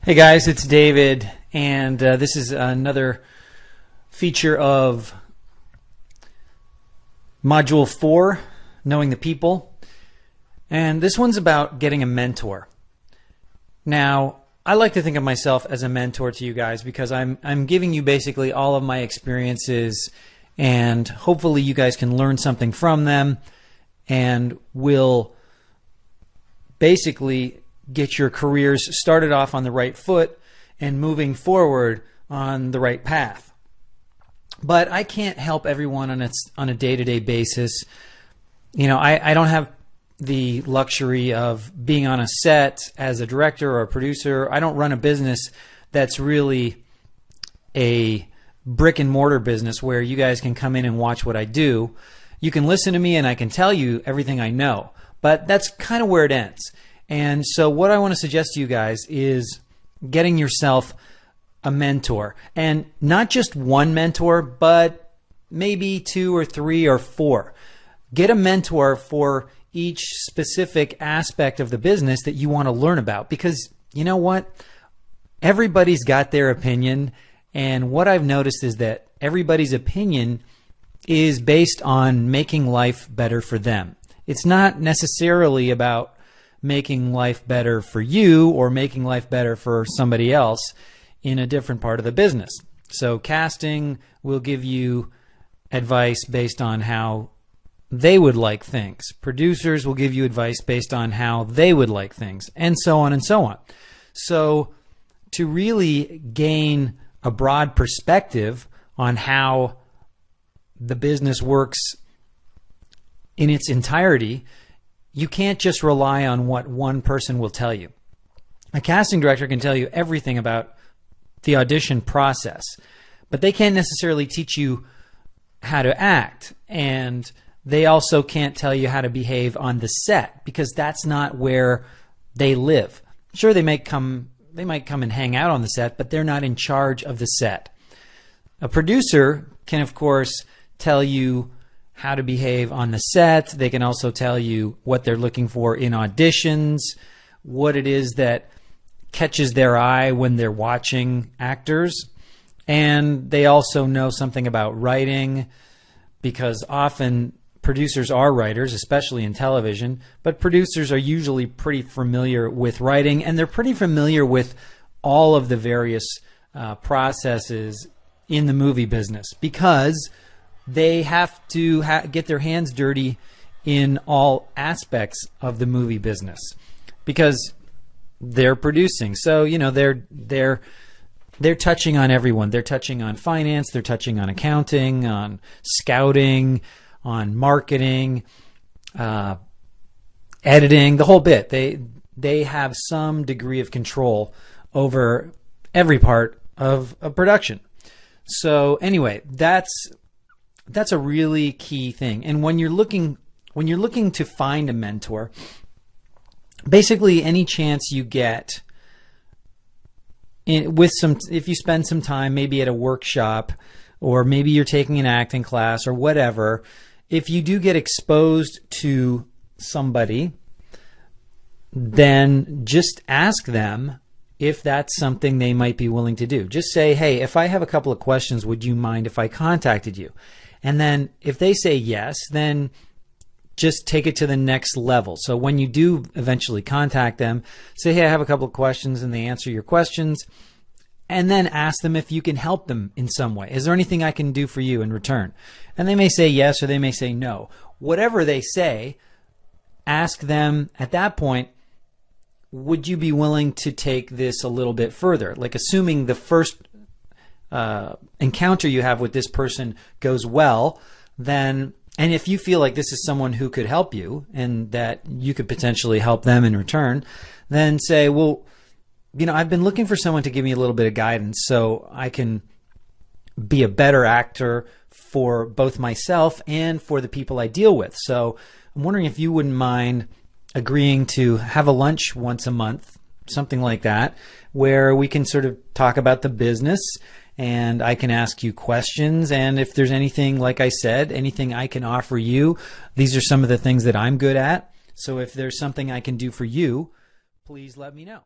Hey guys, it's David, and this is another feature of Module 4, Knowing the People. And this one's about getting a mentor. Now, I like to think of myself as a mentor to you guys because I'm giving you basically all of my experiences, and hopefully you guys can learn something from them and will basically get your careers started off on the right foot and moving forward on the right path. But I can't help everyone on a day-to-day basis. You know, I don't have the luxury of being on a set as a director or a producer. I don't run a business that's really a brick and mortar business where you guys can come in and watch what I do. You can listen to me and I can tell you everything I know, but that's kind of where it ends. And so what I want to suggest to you guys is getting yourself a mentor, and not just one mentor, but maybe 2 or 3 or 4. Get a mentor for each specific aspect of the business that you want to learn about, because you know what? Everybody's got their opinion, and what I've noticed is that everybody's opinion is based on making life better for them. It's not necessarily about making life better for you or making life better for somebody else in a different part of the business. So casting will give you advice based on how they would like things. Producers will give you advice based on how they would like things, and so on and so on. So to really gain a broad perspective on how the business works in its entirety, you can't just rely on what one person will tell you. A casting director can tell you everything about the audition process, but they can't necessarily teach you how to act, and they also can't tell you how to behave on the set because that's not where they live. Sure, they might come and hang out on the set, but they're not in charge of the set. A producer can, of course, tell you how to behave on the set. They can also tell you what they're looking for in auditions, what it is that catches their eye when they're watching actors. And they also know something about writing, because often producers are writers, especially in television, but producers are usually pretty familiar with writing, and they're pretty familiar with all of the various processes in the movie business, because they have to get their hands dirty in all aspects of the movie business because they're producing. So, you know, they're touching on everyone. They're touching on finance, they're touching on accounting, on scouting, on marketing, editing, the whole bit. They have some degree of control over every part of a production. So anyway, that's a really key thing. And when you're looking to find a mentor, basically any chance you get if you spend some time maybe at a workshop, or maybe you're taking an acting class or whatever, if you do get exposed to somebody, then just ask them if that's something they might be willing to do. Just say, hey, if I have a couple of questions, would you mind if I contacted you? And then if they say yes, then just take it to the next level. So when you do eventually contact them, say, hey, I have a couple of questions, and they answer your questions, and then ask them if you can help them in some way. Is there anything I can do for you in return? And they may say yes, or they may say no. Whatever they say, ask them at that point, would you be willing to take this a little bit further? Like, assuming the first encounter you have with this person goes well, then, and if you feel like this is someone who could help you and that you could potentially help them in return, then say, well, you know, I've been looking for someone to give me a little bit of guidance so I can be a better actor for both myself and for the people I deal with. So I'm wondering if you wouldn't mind agreeing to have a lunch once a month, something like that, where we can sort of talk about the business, and I can ask you questions. And if there's anything, like I said, anything I can offer you, these are some of the things that I'm good at. So if there's something I can do for you, please let me know.